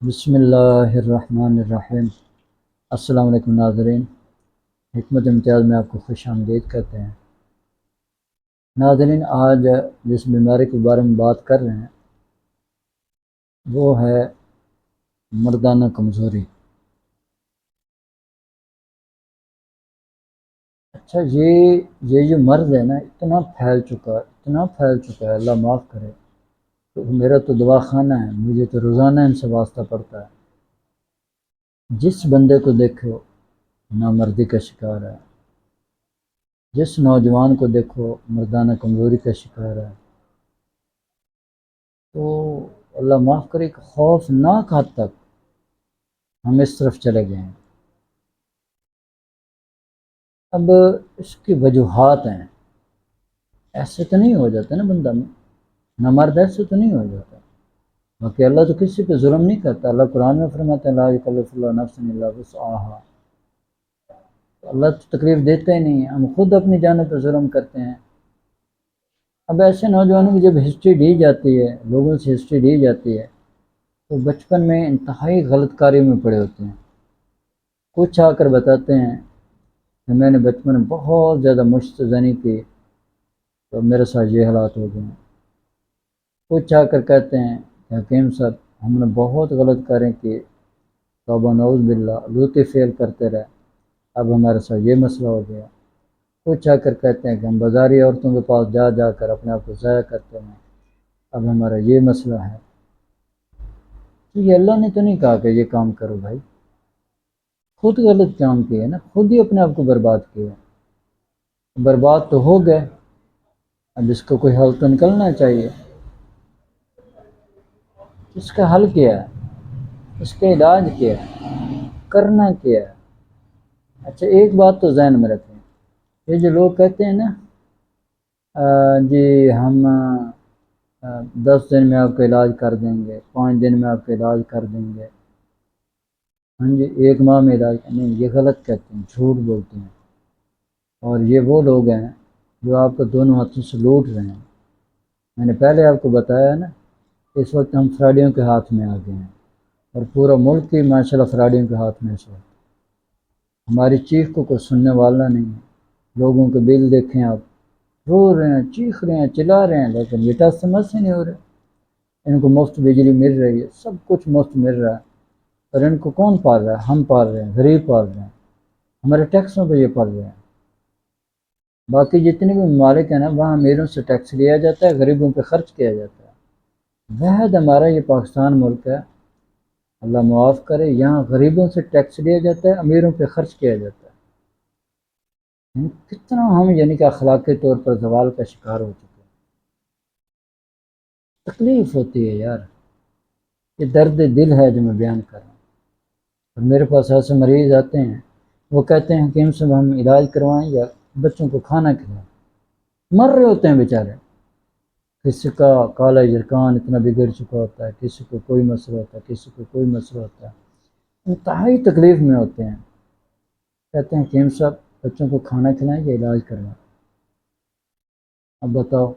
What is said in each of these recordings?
بسم اللہ الرحمن الرحیم۔ السلام علیکم ناظرین، حکمت امتیاز میں آپ کو خوش آمدید کرتے ہیں۔ ناظرین، آج جس بیماری کے بارے میں بات کر رہے ہیں وہ ہے مردانہ کمزوری۔ اچھا، یہ جو مرض ہے نا، اتنا پھیل چکا ہے، اللہ معاف کرے۔ تو میرا تو دوا خانہ ہے، مجھے تو روزانہ ان سے واسطہ پڑتا ہے۔ جس بندے کو دیکھو نامردی کا شکار ہے، جس نوجوان کو دیکھو مردانہ کمزوری کا شکار ہے۔ تو اللہ معاف کرے کہ خوفناک حد تک ہم اس طرف چلے گئے ہیں۔ اب اس کی وجوہات ہیں، ایسے تو نہیں ہو جاتا نا بندہ میں، نامرد ایسے تو نہیں ہو جاتا۔ باقی اللہ تو کسی پہ ظلم نہیں کرتا، اللہ قرآن میں فرماتا ہے لا یکلف اللہ نفسا الا وسعها۔ اللہ تو تکلیف دیتا ہی نہیں ہے، ہم خود اپنی جانوں پہ ظلم کرتے ہیں۔ اب ایسے نوجوانوں کی جب ہسٹری لی جاتی ہے، لوگوں سے ہسٹری لی جاتی ہے، تو بچپن میں انتہائی غلط کاری میں پڑے ہوتے ہیں۔ کچھ آ کر بتاتے ہیں کہ میں نے بچپن میں بہت زیادہ مشت زنی کی تو میرے ساتھ یہ حالات ہو گئے ہیں۔ کچھ آ کر کہتے ہیں کہ حکیم صاحب ہم نے بہت غلط کاریں کی، توبہ نعوذ باللہ، لوتی فعل کرتے رہے، اب ہمارے ساتھ یہ مسئلہ ہو گیا۔ کچھ آ کر کہتے ہیں کہ ہم بازاری عورتوں کے پاس جا جا کر اپنے آپ کو ضائع کرتے ہیں، اب ہمارا یہ مسئلہ ہے۔ تو یہ اللہ نے تو نہیں کہا کہ یہ کام کرو بھائی، خود غلط کام کیا ہے نا، خود ہی اپنے آپ کو برباد کیا۔ برباد تو ہو گئے، اب اس کو کوئی حل تو نکلنا چاہیے۔ اس کا حل کیا ہے؟ اس کا علاج کیا ہے؟ کرنا کیا ہے؟ اچھا، ایک بات تو ذہن میں رکھیں، یہ جو لوگ کہتے ہیں نا جی ہم 10 دن میں آپ کا علاج کر دیں گے، 5 دن میں آپ کا علاج کر دیں گے، ہاں جی 1 ماہ میں علاج نہیں، یہ غلط کہتے ہیں، جھوٹ بولتے ہیں۔ اور یہ وہ لوگ ہیں جو آپ کو دونوں ہاتھوں سے لوٹ رہے ہیں۔ میں نے پہلے آپ کو بتایا نا، اس وقت ہم فراڈیوں کے ہاتھ میں آ گئے ہیں، اور پورا ملک ہی ماشاء اللہ فراڈیوں کے ہاتھ میں اس وقت۔ ہماری چیخ کو کوئی سننے والا نہیں ہے۔ لوگوں کے بل دیکھیں آپ، رو رہے ہیں، چیخ رہے ہیں، چلا رہے ہیں، لیکن یہ ٹس سمجھ سے نہیں ہو رہے۔ ان کو مفت بجلی مل رہی ہے، سب کچھ مفت مل رہا ہے، اور ان کو کون پال رہا ہے؟ ہم پال رہے ہیں، غریب پال رہے ہیں، ہمارے ٹیکسوں پہ یہ پل رہے ہیں۔ باقی جتنے بھی ممالک ہیں نا، وہاں امیروں سے ٹیکس لیا جاتا ہے، غریبوں پہ خرچ کیا جاتا ہے۔ واحد ہمارا یہ پاکستان ملک ہے، اللہ معاف کرے، یہاں غریبوں سے ٹیکس لیا جاتا ہے، امیروں پہ خرچ کیا جاتا ہے۔ کتنا ہم یعنی کہ اخلاقی طور پر زوال کا شکار ہو چکے ہیں۔ تکلیف ہوتی ہے یار، یہ درد دل ہے جو میں بیان کر رہا ہوں۔ اور میرے پاس ایسے مریض آتے ہیں، وہ کہتے ہیں حکیم صاحب ہم علاج کروائیں یا بچوں کو کھانا کھلائیں، مر رہے ہوتے ہیں بیچارے۔ کسی کا کالا یرکان اتنا بگڑ چکا ہوتا ہے، کسی کو کوئی مسئلہ ہوتا ہے، کسی کو کوئی مسئلہ ہوتا ہے، انتہائی تکلیف میں ہوتے ہیں۔ کہتے ہیں حکیم صاحب بچوں کو کھانا کھلائیں یا علاج کروائیں۔ اب بتاؤ،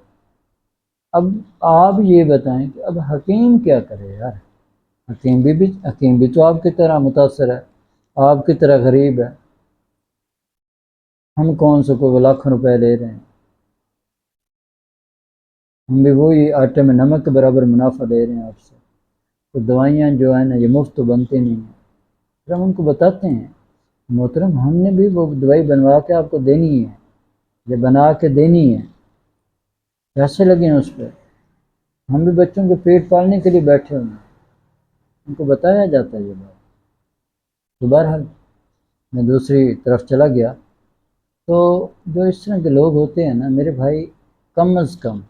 اب آپ یہ بتائیں کہ اب حکیم کیا کرے یار؟ حکیم بھی تو آپ کی طرح متاثر ہے، آپ کی طرح غریب ہے۔ ہم کون سے کوئی لاکھوں روپے لے رہے ہیں، ہم بھی وہی آٹے میں نمک کے برابر منافع لے رہے ہیں آپ سے۔ تو دوائیاں جو ہیں نا یہ مفت تو بنتی نہیں ہیں۔ پھر ہم ان کو بتاتے ہیں محترم ہم نے بھی وہ دوائی بنوا کے آپ کو دینی ہے، یہ بنا کے دینی ہے، پیسے لگے ہیں اس پہ، ہم بھی بچوں کے پیٹ پالنے کے لیے بیٹھے ہوئے ہیں۔ ان کو بتایا جاتا ہے یہ بات۔ تو بہرحال میں دوسری طرف چلا گیا، تو جو اس طرح کے لوگ ہوتے ہیں نا میرے بھائی، کم از کم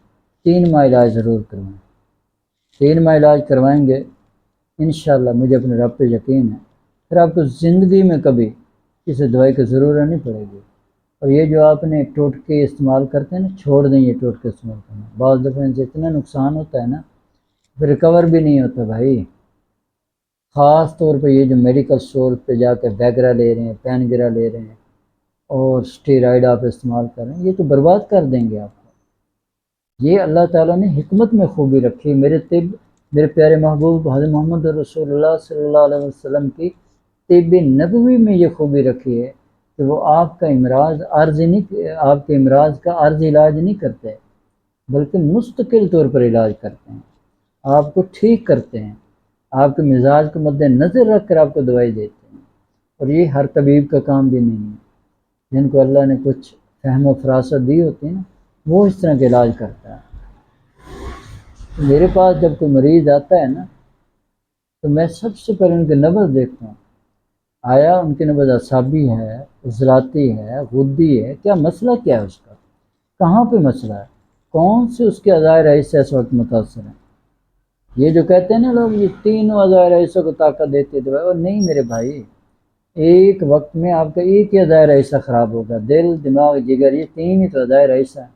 3 ماہ علاج ضرور کروائیں۔ 3 ماہ علاج کروائیں گے انشاءاللہ، مجھے اپنے رب پہ یقین ہے، پھر آپ کو زندگی میں کبھی کسی دوائی کی ضرورت نہیں پڑے گی۔ اور یہ جو آپ نے ٹوٹکے استعمال کرتے ہیں نا، چھوڑ دیں یہ ٹوٹکے استعمال کرنا، بعض دفعہ ان سے اتنا نقصان ہوتا ہے نا، پھر ریکور بھی نہیں ہوتا بھائی۔ خاص طور پہ یہ جو میڈیکل اسٹور پہ جا کے ویگرا لے رہے ہیں، پین گرا لے رہے ہیں، اور اسٹیرائڈ آپ استعمال کر رہے ہیں، یہ تو برباد کر دیں گے آپ کو۔ یہ اللہ تعالیٰ نے حکمت میں خوبی رکھی، میرے طب میرے پیارے محبوب حضرت محمد رسول اللہ صلی اللہ علیہ وسلم کی طب نبوی میں یہ خوبی رکھی ہے کہ وہ آپ کا امراض عارضی نہیں، آپ کے امراض کا عارضی علاج نہیں کرتے، بلکہ مستقل طور پر علاج کرتے ہیں، آپ کو ٹھیک کرتے ہیں، آپ کے مزاج کو مد نظر رکھ کر آپ کو دوائی دیتے ہیں۔ اور یہ ہر طبیب کا کام بھی نہیں ہے، جن کو اللہ نے کچھ فہم و فراست دی ہوتی ہے نا، وہ اس طرح کا علاج کرتا ہے۔ میرے پاس جب کوئی مریض آتا ہے نا، تو میں سب سے پہلے ان کے نبض دیکھتا ہوں، آیا ان کی نبض اعصابی ہے، عضلاتی ہے، غدی ہے، کیا مسئلہ کیا ہے اس کا، کہاں پہ مسئلہ ہے، کون سے اس کے اعضائے رئیس اس وقت متاثر ہیں۔ یہ جو کہتے ہیں نا لوگ یہ تینوں اعضائے رئیسوں کو طاقت دیتی ہے دوائی، اور نہیں میرے بھائی، ایک وقت میں آپ کا ایک ہی اعضائے رئیسہ خراب ہوگا، دل، دماغ، جگر، یہ تین ہی تو اعضائے رئیسہ ہیں،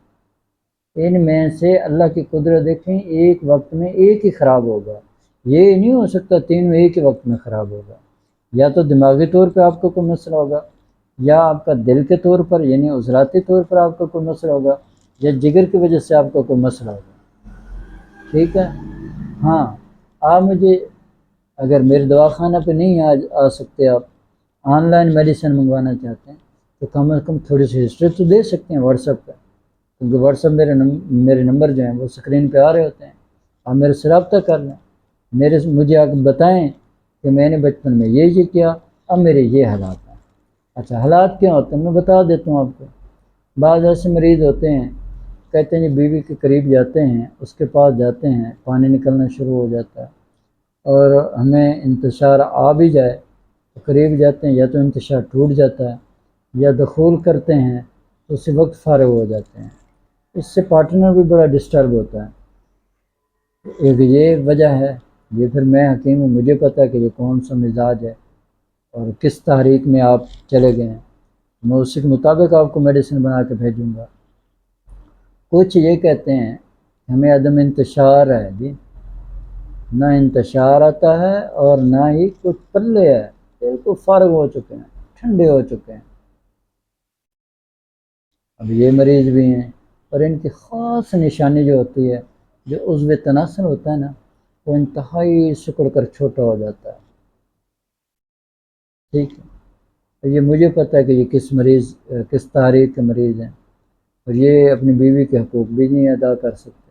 ان میں سے اللہ کی قدرت دیکھیں ایک وقت میں ایک ہی خراب ہوگا، یہ نہیں ہو سکتا تینوں ایک ہی وقت میں خراب ہوگا۔ یا تو دماغی طور پہ آپ کو کوئی مسئلہ ہوگا، یا آپ کا دل کے طور پر یعنی عضلاتی طور پر آپ کو کوئی مسئلہ ہوگا، یا جگر کی وجہ سے آپ کو کوئی مسئلہ ہوگا، ٹھیک ہے۔ ہاں، آپ مجھے اگر میرے دواخانہ پہ نہیں آ سکتے، آپ آن لائن میڈیسن منگوانا چاہتے ہیں تو کم از کم تھوڑی سی ہسٹری تو دے سکتے ہیں واٹس ایپ پہ، کیونکہ واٹس ایپ میرے نمبر جو ہیں وہ اسکرین پہ آ رہے ہوتے ہیں، آپ میرے سے رابطہ کر لیں، مجھے آپ بتائیں کہ میں نے بچپن میں یہ کیا، اب میرے یہ حالات ہیں۔ اچھا حالات کیا ہوتے ہیں میں بتا دیتا ہوں آپ کو۔ بعض ایسے مریض ہوتے ہیں کہتے ہیں جی بیوی کے قریب جاتے ہیں، اس کے پاس جاتے ہیں، پانی نکلنا شروع ہو جاتا ہے، اور ہمیں انتشار آ بھی جائے تو قریب جاتے ہیں، یا تو انتشار ٹوٹ جاتا ہے، یا دخول کرتے ہیں تو اسی وقت فارغ ہو جاتے ہیں۔ اس سے پارٹنر بھی بڑا ڈسٹرب ہوتا ہے، ایک یہ وجہ ہے۔ یہ پھر میں حکیم ہوں، مجھے پتہ ہے کہ یہ کون سا مزاج ہے اور کس تحریک میں آپ چلے گئے ہیں، میں اسی کے مطابق آپ کو میڈیسن بنا کے بھیجوں گا۔ کچھ یہ کہتے ہیں ہمیں عدم انتشار ہے جی، نہ انتشار آتا ہے اور نہ ہی کچھ پلے ہے، بالکل فارغ ہو چکے ہیں، ٹھنڈے ہو چکے ہیں۔ اب یہ مریض بھی ہیں، اور ان کی خاص نشانی جو ہوتی ہے، جو عضو تناسل ہوتا ہے نا، وہ انتہائی سکڑ کر چھوٹا ہو جاتا ہے، ٹھیک ہے۔ یہ مجھے پتہ ہے کہ یہ کس تاریخ کے مریض ہیں، اور یہ اپنی بیوی کے حقوق بھی نہیں ادا کر سکتے،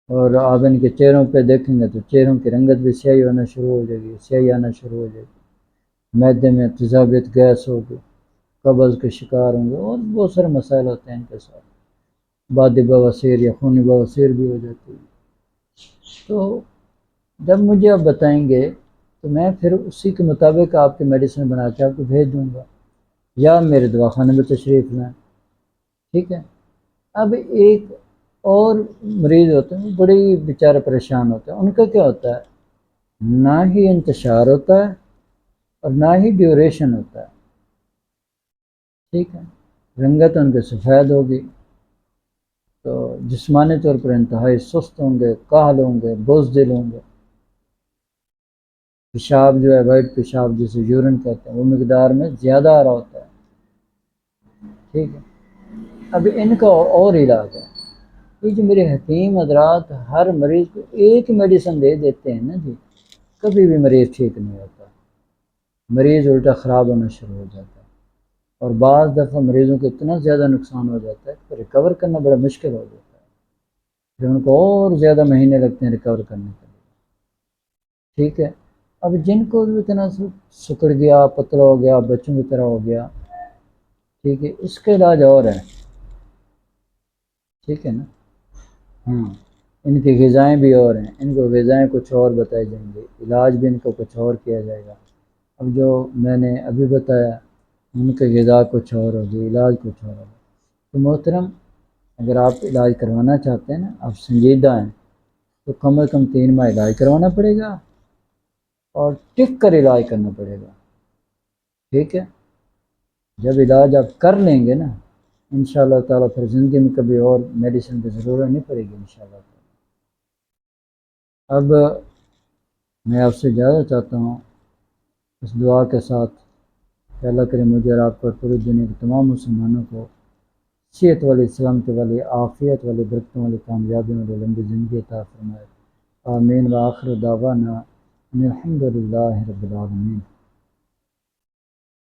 اور آپ ان کے چہروں پہ دیکھیں گے تو چہروں کی رنگت بھی سیاہی ہونا شروع ہو جائے گی، سیاہی آنا شروع ہو جائے گی، معدے میں تیزابیت گیس ہوگی، قبض کے شکار ہوں گے، اور بہت سارے مسائل ہوتے ہیں ان کے ساتھ، بادی بواسیر یا خونی بواسیر بھی ہو جاتی ہے۔ تو جب مجھے آپ بتائیں گے تو میں پھر اسی کے مطابق آپ کی میڈیسن بنا کے آپ کو بھیج دوں گا، یا میرے دواخانے میں تشریف لائیں، ٹھیک ہے۔ اب ایک اور مریض ہوتے ہیں بڑے بیچارے پریشان ہوتے ہیں، ان کا کیا ہوتا ہے، نہ ہی انتشار ہوتا ہے اور نہ ہی ڈیوریشن ہوتا ہے، ٹھیک ہے، رنگت ان کے سفید ہوگی، تو جسمانی طور پر انتہائی سست ہوں گے، کاہل ہوں گے، بزدل ہوں گے، پیشاب جو ہے وائٹ پیشاب جسے یورین کہتے ہیں وہ مقدار میں زیادہ آ رہا ہوتا ہے، ٹھیک ہے۔ اب ان کا اور علاج ہے، یہ جو میرے حکیم حضرات ہر مریض کو ایک میڈیسن دے دیتے ہیں نا جی، کبھی بھی مریض ٹھیک نہیں ہوتا، مریض الٹا خراب ہونا شروع ہو جاتا ہے، اور بعض دفعہ مریضوں کو اتنا زیادہ نقصان ہو جاتا ہے کہ ریکور کرنا بڑا مشکل ہو جاتا ہے، پھر ان کو اور زیادہ مہینے لگتے ہیں ریکور کرنے کے لیے، ٹھیک ہے۔ اب جن کو بھی اتنا سکڑ گیا، پتلا ہو گیا، بچوں کی طرح ہو گیا، ٹھیک ہے، اس کا علاج اور ہے، ٹھیک ہے نا۔ ہاں، ان کی غذائیں بھی اور ہیں، ان کو غذائیں کچھ اور بتائی جائیں گی، علاج بھی ان کو کچھ اور کیا جائے گا۔ اب جو میں نے ابھی بتایا ان کے غذا کچھ اور ہوگی، علاج کچھ اور ہوگا۔ تو محترم، اگر آپ علاج کروانا چاہتے ہیں نا، آپ سنجیدہ ہیں، تو کم از کم 3 ماہ علاج کروانا پڑے گا، اور ٹک کر علاج کرنا پڑے گا، ٹھیک ہے۔ جب علاج آپ کر لیں گے نا انشاءاللہ تعالیٰ، پھر زندگی میں کبھی اور میڈیسن کی ضرورت نہیں پڑے گی انشاءاللہ تعالیٰ۔ اب میں آپ سے اجازت چاہتا ہوں اس دعا کے ساتھ کہ اللہ کرے مجھے اور آپ کو اور پوری دنیا کے تمام مسلمانوں کو صحت والی، سلامتی والی، عافیت والی، برکتوں والی، کامیابی والی لمبی زندگی عطا فرمائے۔ آمین وآخر دعوانا ان الحمد للہ رب العالمین.